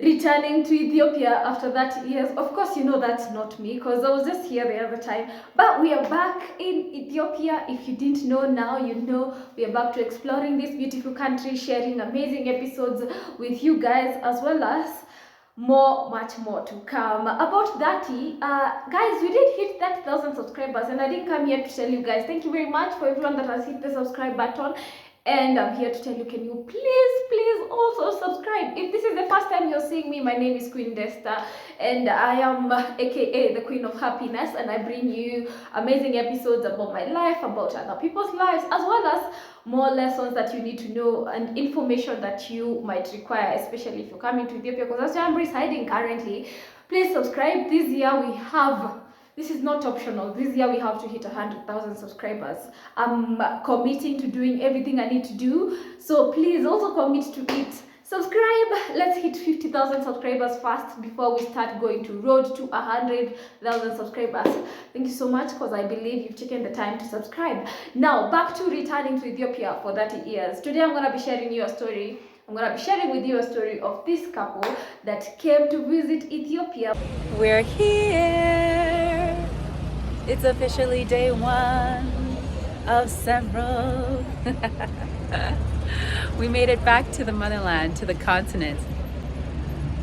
returning to Ethiopia after 30 years. Of course, you know that's not me because I was just here the other time. But we are back in Ethiopia. If you didn't know, now you know. We are back to exploring this beautiful country, sharing amazing episodes with you guys, as well as much more to come. About 30, guys, we did hit 30,000 subscribers, and I didn't come here to tell you guys. Thank you very much for everyone that has hit the subscribe button. And I'm here to tell you, can you please also subscribe? If this is the first time you're seeing me, my name is Queen Desta, and I am aka the Queen of Happiness, and I bring you amazing episodes about my life, about other people's lives, as well as more lessons that you need to know and information that you might require, especially if you're coming to Ethiopia, because that's where I'm residing currently. Please subscribe. This year we have, this is not optional, this year we have to hit 100,000 subscribers. I'm committing to doing everything I need to do, so please also commit to it. Subscribe. Let's hit 50,000 subscribers first before we start going to road to 100,000 subscribers. Thank you so much, because I believe you've taken the time to subscribe. Now back to returning to Ethiopia for 30 years. Today I'm going to be sharing you a story. I'm going to be sharing with you a story of this couple that came to visit Ethiopia. We're here. It's officially day one of several. We made it back to the motherland, to the continent,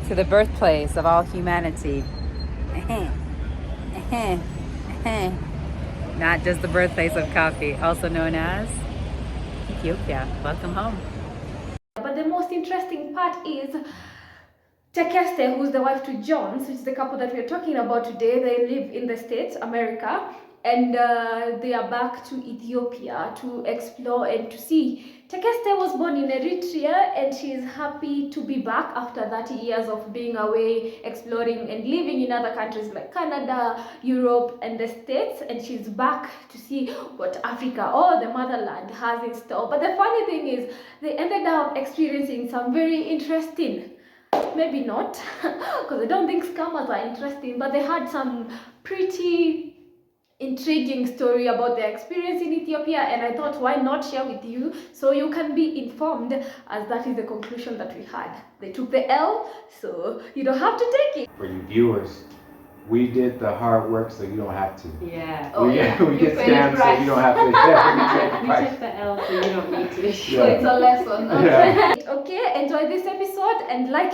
to the birthplace of all humanity. Not just the birthplace of coffee, also known as Ethiopia. Welcome home. But the most interesting part is Tekeste, who's the wife to John, which is the couple that we're talking about today. They live in the States, America, and they are back to Ethiopia to explore and to see. Tekeste was born in Eritrea, and she is happy to be back after 30 years of being away, exploring and living in other countries like Canada, Europe, and the States. And she's back to see what Africa or the motherland has in store. But the funny thing is, they ended up experiencing some very interesting, maybe not, because I don't think scammers are interesting, but they had some pretty intriguing story about their experience in Ethiopia, and I thought, why not share with you so you can be informed, as that is the conclusion that we had. They took the L, so you don't have to take it. For you viewers, we did the hard work so you don't have to. Yeah. Oh, we yeah. get scammed so you don't have to. Yeah, We took the L, so you don't need to. So it's a lesson. Yeah. Okay, enjoy this episode and like,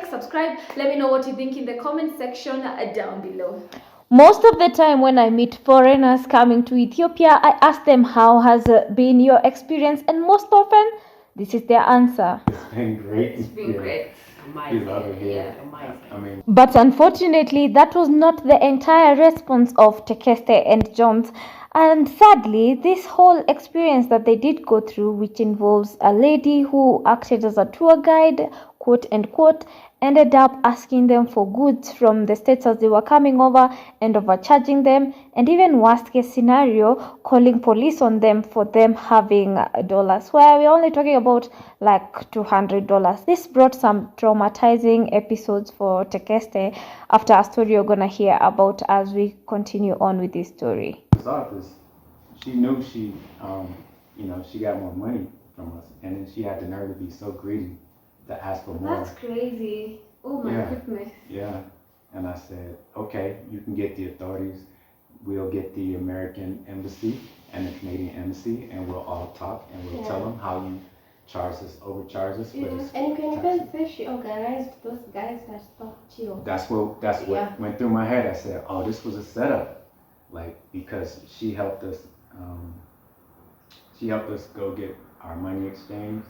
subscribe. Let me know what you think in the comment section down below. Most of the time when I meet foreigners coming to Ethiopia, I ask them how has been your experience, and most often this is their answer. It's been great. It's been great. We love it here. Yeah, amazing. I mean, But unfortunately, that was not the entire response of Tekeste and Jones. And sadly, this whole experience that they did go through, which involves a lady who acted as a tour guide, quote unquote, ended up asking them for goods from the States as they were coming over and overcharging them, and even worst case scenario, calling police on them for them having dollars, where we're only talking about like $200. This brought some traumatizing episodes for Tekeste, after a story you're gonna hear about as we continue on with this story. this office, she knew she got more money from us, and then she had the nerve to be so greedy to ask for more. That's crazy. Oh my goodness. Yeah. And I said, okay, you can get the authorities. We'll get the American embassy and the Canadian embassy, and we'll all talk, and we'll tell them how you overcharge us. Yeah. And you can even say she organized those guys that stopped you. That's what went through my head. I said, oh, this was a setup, like, because she helped us go get our money exchanged.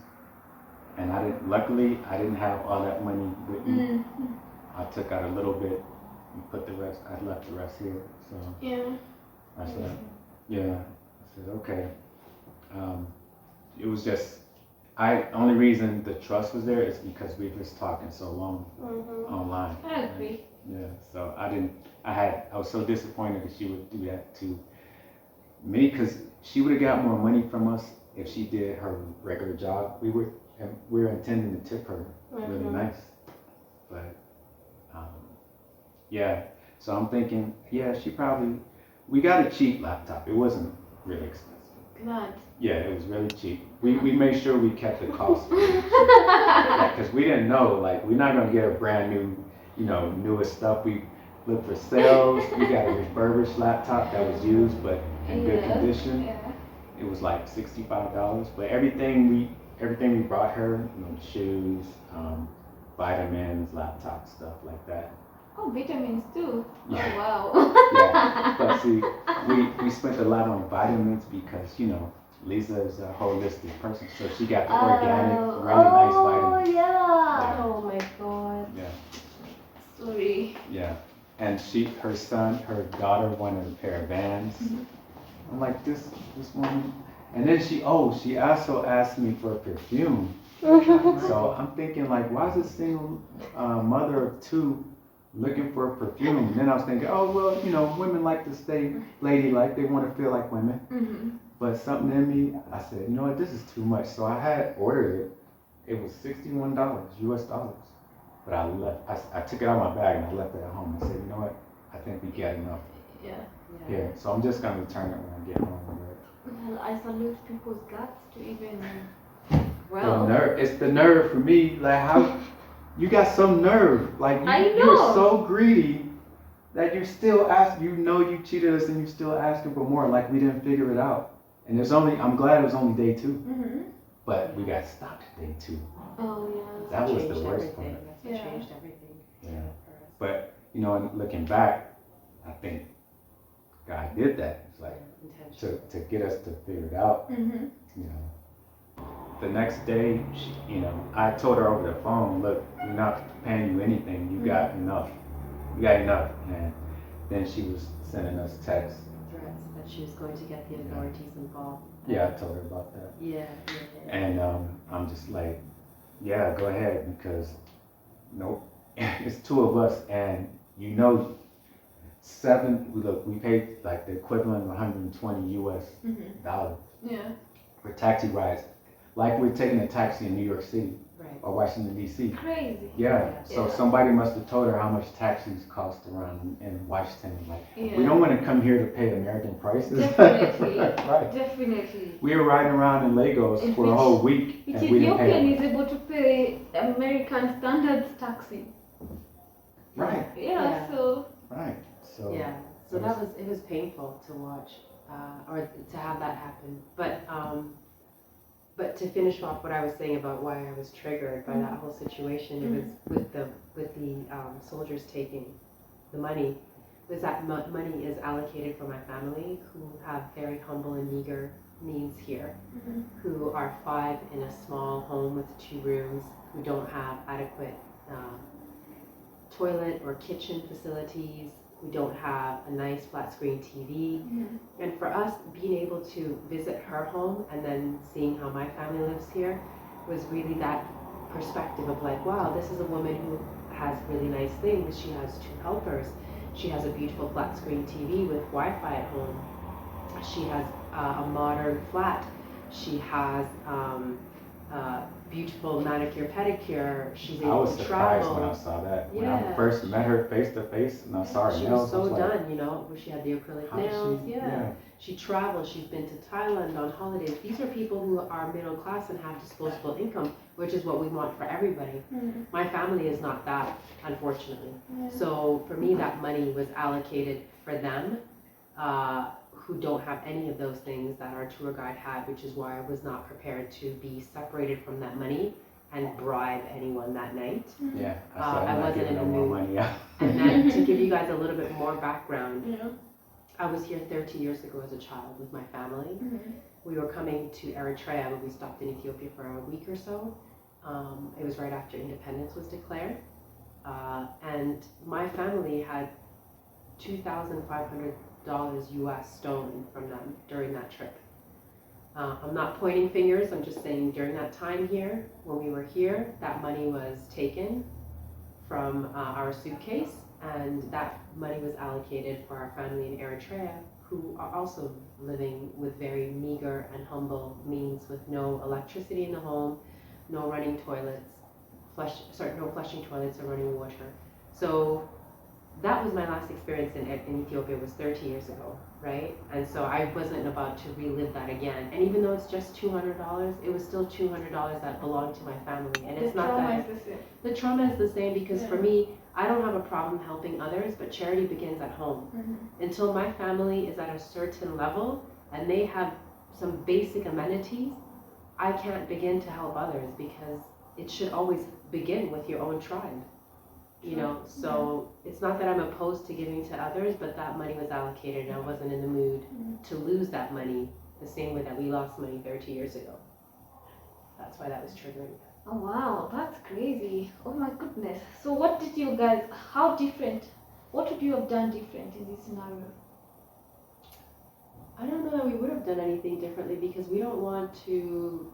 And luckily, I didn't have all that money with me. Mm-hmm. I took out a little bit and put the rest, I left the rest here. So Yeah. I said, okay. It was just, only reason the trust was there is because we were just talking so long online. I agree. Yeah, so I was so disappointed that she would do that to me, because she would have got more money from us if she did her regular job. We were intending to tip her really nice, but so I'm thinking, we got a cheap laptop. It wasn't really expensive, Glad. Yeah, it was really cheap. We made sure we kept the cost. Because we didn't know, like, we're not going to get a brand new, newest stuff. We looked for sales. We got a refurbished laptop that was used, but in good condition. Yeah. It was like $65. But everything we brought her, shoes, vitamins, laptop, stuff like that. Oh, vitamins too. Yeah. Oh, wow. Yeah, but see, we spent a lot on vitamins because, Lisa is a holistic person, so she got the organic, really nice vitamins. Yeah. Oh my god. Yeah, Sorry. yeah. And her daughter wanted a pair of Vans. I'm like, this woman. And then she also asked me for a perfume. So I'm thinking, like, why is a single mother of two looking for a perfume? And then I was thinking, oh, well, women like to stay ladylike. They want to feel like women. Mm-hmm. But something in me, I said, you know what, this is too much. So I had ordered it. It was $61 US dollars. But I took it out of my bag and I left it at home. I said, you know what, I think we get enough Yeah. here. So I'm just going to return it when I get home. Well, I salute people's guts to even. The nerve. It's the nerve for me. Like, how you got some nerve. Like, you're so greedy that you still ask. You cheated us and you still asking for more. Like, we didn't figure it out. And I'm glad it was only day 2. Mm-hmm. But we got stopped at day 2. Oh yeah. That was the worst part. That's what changed everything. Yeah. But looking back, I think God did that. It's like to get us to figure it out. Mm-hmm. The next day, I told her over the phone, look, we're not paying you anything. You got enough. You got enough. And then she was sending us texts. Threats that she was going to get the authorities involved. Yeah, I told her about that. Yeah. And I'm just like, yeah, go ahead, because nope, it's 2 of us, and we paid like the equivalent of 120 US dollars Yeah. for taxi rides, like we're taking a taxi in New York City or Washington DC. Crazy. Yeah. So somebody must have told her how much taxis cost around in Washington. Like, we don't want to come here to pay American prices. Definitely. Right. Definitely. We were riding around in Lagos for a whole week, and we didn't pay Ethiopian them. is able to pay American standards taxi. Right. Yeah. So. Right. So. Yeah. So it was painful to watch, or to have that happen. But to finish off what I was saying about why I was triggered by that whole situation, it was with the soldiers taking the money, was that money is allocated for my family who have very humble and meager needs here, who are 5 in a small home with 2 rooms, who don't have adequate toilet or kitchen facilities, who don't have a nice flat screen TV. And for us, being able to visit her home and then seeing how my family lives here was really that perspective of like, wow, this is a woman who has really nice things. She has 2 helpers. She has a beautiful flat screen TV with Wi-Fi at home. She has a modern flat. She has beautiful manicure, pedicure. She's I able was to surprised travel. when I saw that. When Yeah. I first met her face to face and I saw her She nails, was I so was like, done, where she had the acrylic how does nails. she? Yeah. She travels. She's been to Thailand on holidays. These are people who are middle class and have disposable income, which is what we want for everybody. My family is not that, unfortunately. So for me, that money was allocated for them, who don't have any of those things that our tour guide had, which is why I was not prepared to be separated from that money and bribe anyone that night. Yeah, I said, I I'm not wasn't giving in no the more mood. money out. And then to give you guys a little bit more background, Yeah. I was here 30 years ago as a child with my family. We were coming to Eritrea, but we stopped in Ethiopia for a week or so. It was right after independence was declared. And my family had $2,500 US stolen from them during that trip. I'm not pointing fingers, I'm just saying during that time here, when we were here, that money was taken from our suitcase, and that money was allocated for our family in Eritrea, who are also living with very meager and humble means, with no electricity in the home, no running toilets, no flushing toilets or running water. So that was my last experience in Ethiopia was 30 years ago, right? And so I wasn't about to relive that again. And even though it's just $200, it was still $200 that belonged to my family. And it's not that the trauma is the same because for me, I don't have a problem helping others, but charity begins at home. Until my family is at a certain level and they have some basic amenities, I can't begin to help others because it should always begin with your own tribe. You know, so it's not that I'm opposed to giving to others, but that money was allocated and I wasn't in the mood to lose that money the same way that we lost money 30 years ago. That's why that was triggering. Oh wow, that's crazy. Oh my goodness. So what did you guys, how different, what would you have done different in this scenario? I don't know that we would have done anything differently because we don't want to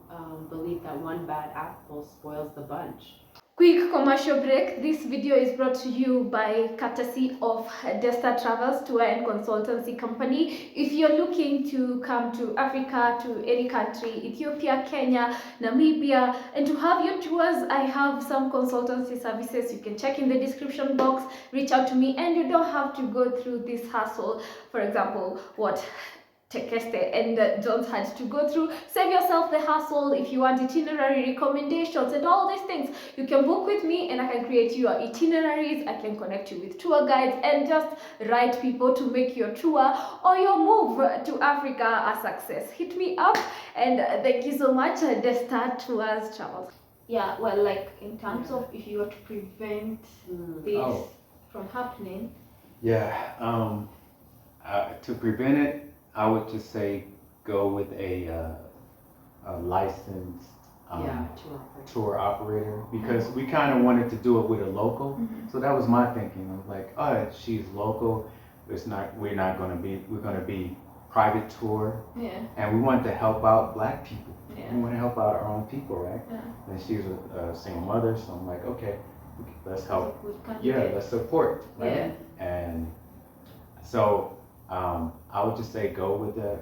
believe that one bad apple spoils the bunch. Quick commercial break. This video is brought to you by courtesy of Desta Travels tour and consultancy company. If you're looking to come to Africa, to any country, Ethiopia, Kenya, Namibia, and to have your tours, I have some consultancy services. You can check in the description box, reach out to me, and you don't have to go through this hassle. For example, what Tekeste and Jones had to go through. Save yourself the hassle. If you want itinerary recommendations and all these things, you can book with me and I can create your itineraries. I can connect you with tour guides and just right people to make your tour or your move to Africa a success. Hit me up and thank you so much, Desta Travels. Yeah, well, like in terms of if you were to prevent this from happening. Yeah, to prevent it, I would just say go with a licensed tour operator because we kind of wanted to do it with a local. So that was my thinking. I was like, oh, she's local. We're going to be private tour. And we wanted to help out Black people. We want to help out our own people, right? And she's a single mother, so I'm like, okay, let's help. Let's support, right? And so I would just say go with the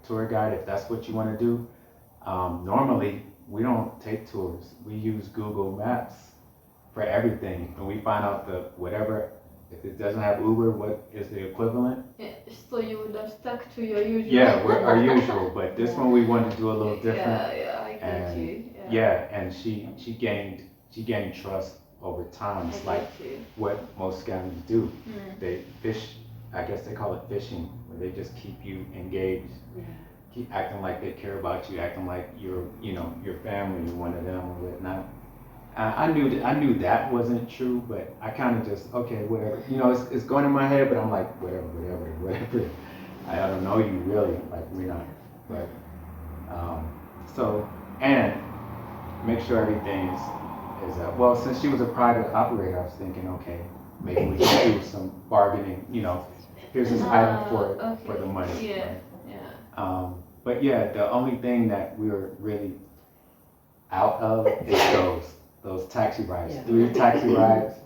tour guide if that's what you want to do. Normally, we don't take tours. We use Google Maps for everything, and we find out if it doesn't have Uber, what is the equivalent? So you would have stuck to your usual. Yeah, our usual, but this one we wanted to do a little different. I get you. And she gained trust over time. It's like what most scammers do. They fish. I guess they call it fishing, where they just keep you engaged, keep acting like they care about you, acting like you're family, you're one of them or whatnot. I knew that wasn't true, but I kind of just whatever. It's going in my head, but I'm like whatever. I don't know you really, like we're not, but and make sure everything is well. Since she was a private operator, I was thinking, okay, maybe we can do some bargaining. Here's this item for the money. Right? But the only thing that we were really out of is those taxi rides. 3 taxi rides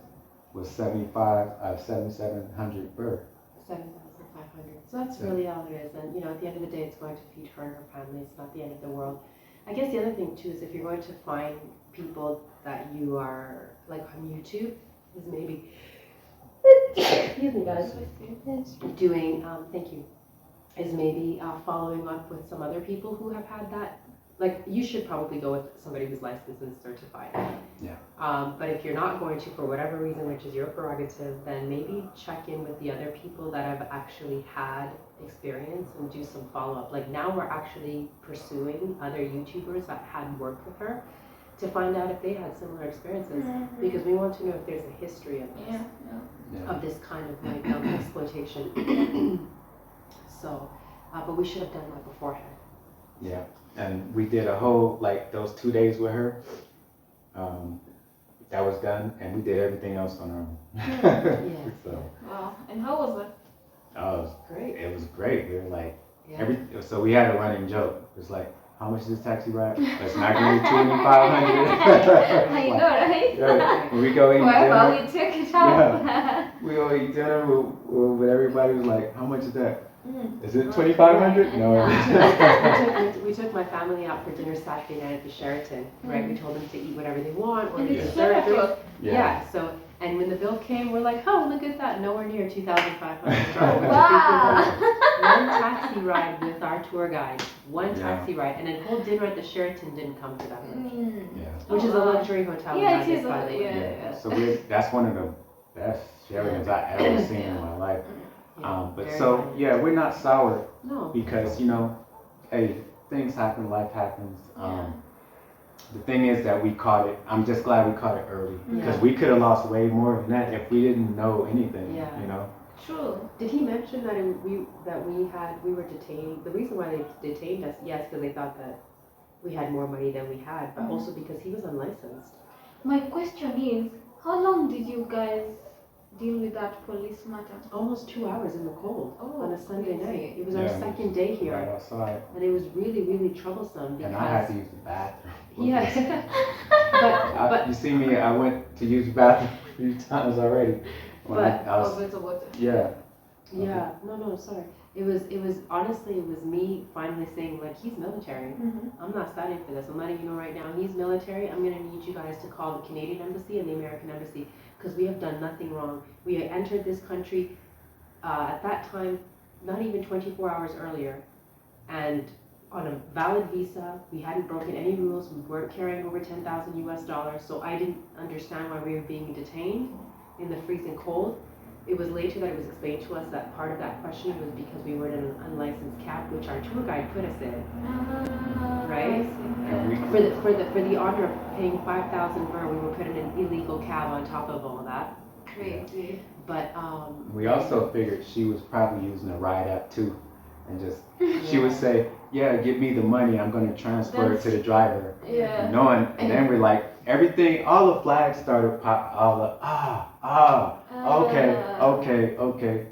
was $7,700 per. 7,500. So that's really all there is. And at the end of the day, it's going to feed her and her family. It's not the end of the world. I guess the other thing too is if you're going to find people that you are like on YouTube, is maybe. Excuse me, guys. Doing, thank you, is maybe following up with some other people who have had that. Like, you should probably go with somebody who's licensed and certified. But if you're not going to, for whatever reason, which is your prerogative, then maybe check in with the other people that have actually had experience and do some follow-up. Like, now we're actually pursuing other YouTubers that had worked with her to find out if they had similar experiences, because we want to know if there's a history of this, of this kind of like exploitation. So, but we should have done that beforehand. Yeah, and we did a whole those 2 days with her. That was done, and we did everything else on our own. So. Wow, and how was it? Oh, it was great. It was great. We were like so we had a running joke. It was like, how much is this taxi ride? It's not going to be $2,500. I know, right? Yeah. We go eat dinner. Well, we took it out. We go eat dinner, but everybody was like, how much is that? Is it $2,500? No. We took my family out for dinner Saturday night at the Sheraton, right? We told them to eat whatever they want or And dessert. it's So And when the bill came, we're like, oh, look at that, nowhere near $2,500. Wow. One taxi ride with our tour guide, one Yeah. taxi ride, and a whole dinner at the Sheraton didn't come to that much, Yeah. which is a Oh, wow. luxury hotel. in Yeah, it Vegas, is. by the way. Yeah. So that's one of the best Sheratons I ever seen in my life. Yeah, But very so nice. yeah, we're not sour No. because hey, things happen, life happens. The thing is that we caught it. I'm just glad we caught it early because we could have lost way more than that if we didn't know anything. Yeah. True. Did he mention that we were detained? The reason why they detained us, yes, because they thought that we had more money than we had, but also because he was unlicensed. My question is, how long did you guys deal with that police matter? Almost 2 hours in the cold on a Sunday crazy. night. It was our second day here, Right outside, and it was really, really troublesome because. and I had to use the bathroom. Yeah. but You see me, I went to use the bathroom a few times already. But- I was, yeah. yeah, no, sorry. It was honestly, it was me finally saying, like, he's military. I'm not studying for this. I'm letting you know right now, he's military. I'm going to need you guys to call the Canadian Embassy and the American Embassy because we have done nothing wrong. We had entered this country at that time, not even 24 hours earlier, and on a valid visa. We hadn't broken any rules. We weren't carrying over $10,000 US, so I didn't understand why we were being detained in the freezing cold. It was later that it was explained to us that part of that questioning was because we were in an unlicensed cab, which our tour guide put us in. Right? For the honor of paying 5,000 birr, we were put in an illegal cab on top of all that. Crazy. But we also figured she was probably using a ride app too, and just she would say, "Yeah, give me the money. I'm going to transfer it to the driver." Yeah. Knowing, and then we're like, everything, all the flags started pop, all the okay.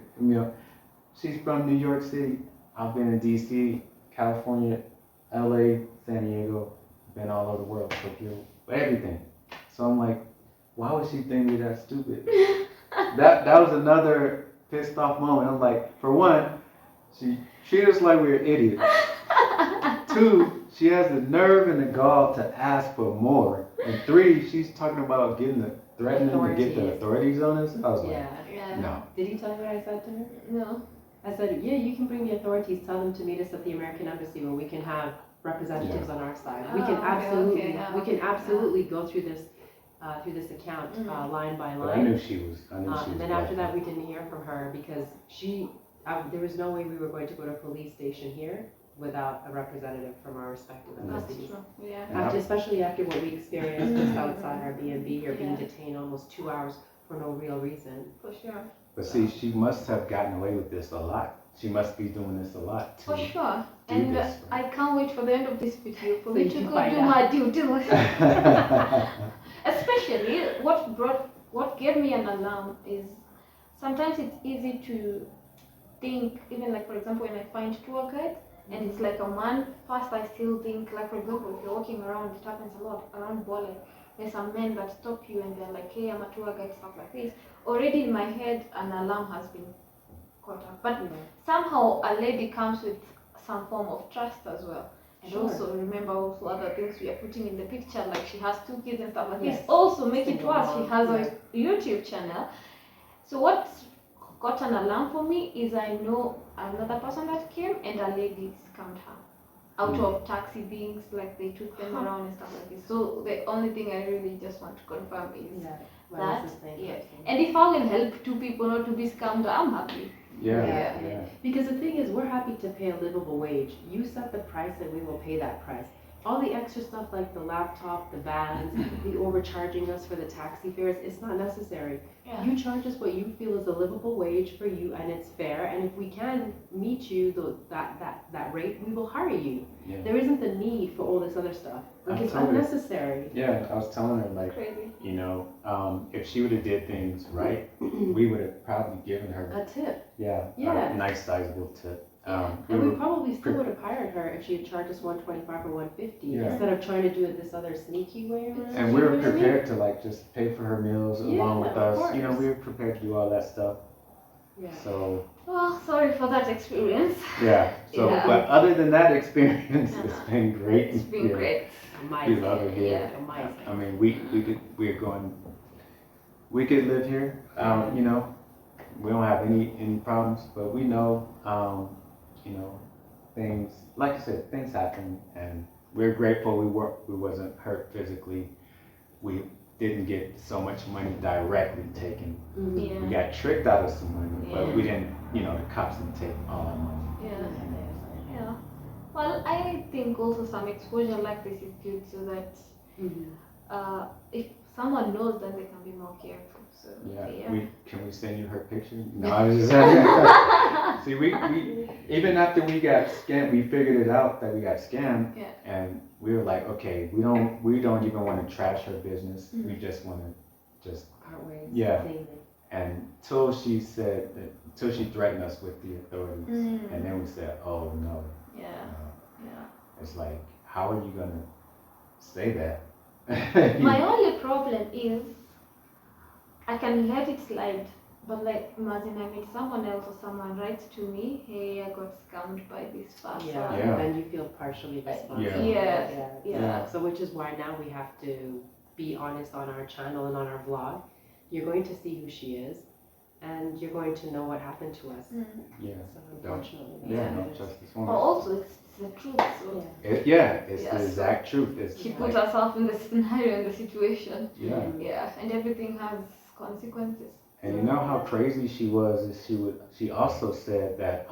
She's from New York City. I've been in DC, California, LA, San Diego, been all over the world, Tokyo, everything. So I'm like, why would she think we're that stupid? that was another pissed off moment. I'm like, for one, she treated us like we were idiots. Two, she has the nerve and the gall to ask for more. And three, she's talking about threatening to get the authorities on us. I was like, no. Did he tell you what I said to her? No. I said, yeah, you can bring the authorities, tell them to meet us at the American Embassy where we can have representatives on our side. We can absolutely go through this account line by line. But I knew she was. And then after that, we didn't hear from her because there was no way we were going to go to a police station here without a representative from our respective embassies. Especially after what we experienced just outside our B&B or being detained almost 2 hours for no real reason. For sure. But see, she must have gotten away with this a lot. She must be doing this a lot. For sure. Do And this. I can't wait for the end of this video for So me you to can go find do out. my due diligence. Especially what gave me an alarm is sometimes it's easy to think, even like for example when I find tour guide and it's like a man, first I still think like for example if you're walking around, it happens a lot around Bole, there's some men that stop you and they're like, hey, I'm a tour guide, stuff like this. Already in my head an alarm has been caught up. But somehow a lady comes with some form of trust as well. And also remember also other things we are putting in the picture, like she has 2 kids and stuff like this. Also make it worse, she has a YouTube channel. So what's got an alarm for me is I know another person that came and a lady scammed her out of taxi beings, like they took them around and stuff like this. So the only thing I really just want to confirm is that, and if I will help 2 people not to be scammed, I'm happy. Yeah. Because the thing is, we're happy to pay a livable wage. You set the price and we will pay that price. All the extra stuff like the laptop, the vans, the overcharging us for the taxi fares, it's not necessary. You charge us what you feel is a livable wage for you and it's fair, and if we can meet you that rate, we will hire you. There isn't the need for all this other stuff. Like it's unnecessary. Yeah, I was telling her like, if she would have did things right, we would have probably given her a tip. A nice sizable tip. And we probably still would have hired her if she had charged us $125 or $150 instead of trying to do it this other sneaky way. And we were prepared to like just pay for her meals along with us. You know, we were prepared to do all that stuff. So. Well, sorry for that experience. But other than that experience, it's been great. It's been great. We love it here. I mean, we're going we could live here. You know, we don't have any problems, but we know, you know, things, like I said, things happen, and we're grateful we wasn't hurt physically. We didn't get so much money directly taken. Yeah. We got tricked out of some money, but we Yeah. didn't, you know, the cops didn't take all our money. Yeah. Yeah. Well, I think also some exposure like this is good so that if someone knows, then they can be more careful. So Yeah. Can we send you her picture? No, I was just see, we even after we got scammed, we figured it out that we got scammed, and we were like, okay, we don't even want to trash her business. We just want to just Part ways. Yeah. Daily. And until she said that, until she threatened us with the authorities, and then we said, oh no. Yeah. Yeah. It's like, how are you gonna say that? My only problem is I can let it slide, but like imagine I meet someone else or someone writes to me, hey, I got scammed by this person. Yeah. And you feel partially responsible. Yeah. So which is why now we have to be honest on our channel and on our vlog. You're going to see who she is, and you're going to know what happened to us. Yeah. So unfortunately. No justice But for also it's the truth. So it's the exact truth. It's she like, put herself in the scenario, in the situation. Yeah. Yeah, and everything has consequences. And you know how crazy she was is she also said that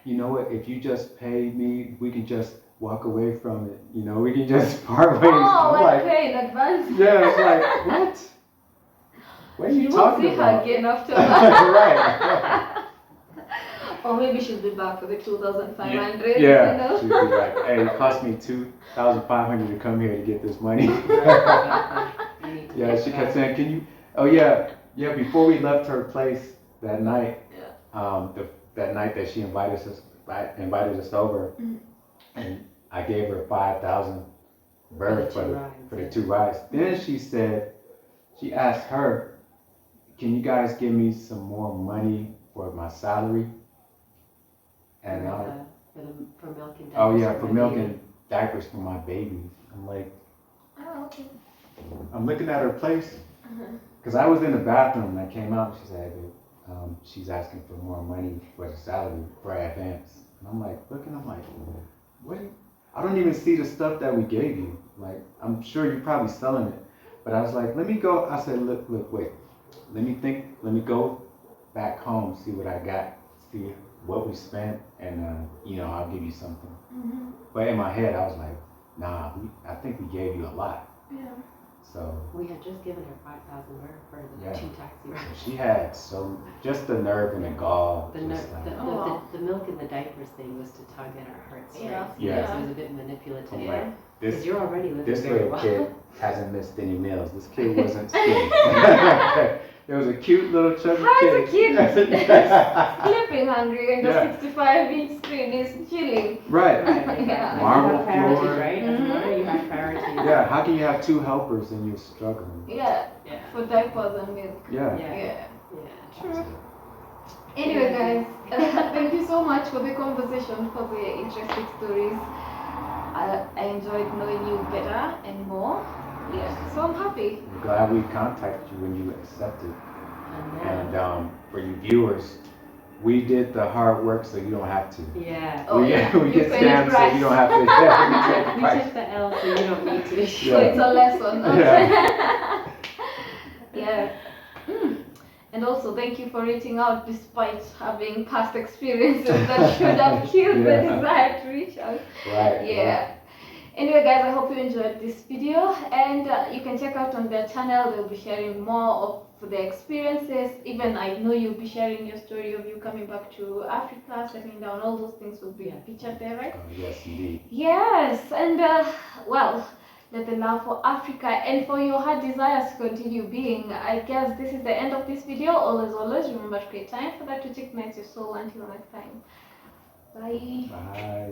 you know what, if you just pay me, we can just walk away from it. You know, we can just part ways. Oh, I'm I pay in advance. Yeah, it's like, what? What are you talking see about? her again after that. Right. Or maybe she'll be back for the 2,500. Yeah. You know? She'd be like, hey, it cost me $2,500 to come here to get this money. Yeah, she kept saying, can you? Oh yeah. Before we left her place that night, that night that she invited us over, and I gave her 5,000 birr for the 2 rides. Then she asked her, can you guys give me some more money for my salary? And for milk and diapers. oh yeah, for milk and diapers for my baby. I'm like, Oh, okay. I'm looking at her place. Because I was in the bathroom and I came out and she said, she's asking for more money for the salary for advance. And I'm like, looking, I'm like, what? I don't even see the stuff that we gave you. Like, I'm sure you're probably selling it. But I was like, let me go. I said, look, wait. Let me go back home, see what I got, see what we spent, and, you know, I'll give you something. But in my head, I was like, nah, I think we gave you a lot. Yeah. So we had just given her 5,000 birr for the 2 taxi rides. she had just the nerve and the gall. The milk and the diapers thing was to tug at our heartstrings. Yeah. So it was a bit manipulative. I'm like, Because you're already living this very little well. kid hasn't missed any meals. This kid wasn't skinny. There was a cute little chubby How's kid. a kid sleeping hungry and the Yeah. 65-inch screen is chilling? Right. Yeah. Marble You have priorities, floor. right? As a mother, you have priorities. Yeah, how can you have 2 helpers and you're struggling? Yeah. For diapers and milk. Yeah. Yeah. True. True. Anyway, guys, thank you so much for the conversation, for the interesting stories. I enjoyed knowing you better and more. Yeah, so I'm happy. I'm glad we contacted you when you accepted. And for you viewers, we did the hard work so you don't have to. Yeah. Oh, we yeah. we get scammed so you don't have to. Yeah, We took the L so you don't need to. So it's a lesson. Yeah. Yeah. And also thank you for reaching out despite having past experiences that should have killed the desire to reach out. Right. Yeah. Anyway, guys, I hope you enjoyed this video, and you can check out on their channel. They'll be sharing more of their experiences. Even I know you'll be sharing your story of you coming back to Africa, settling down. All those things will be featured there, right? Yes, indeed. Yes, and well, let the love for Africa and for your heart desires continue being. I guess this is the end of this video. Always remember to create time for that to take your soul. Until next time. Bye. Bye.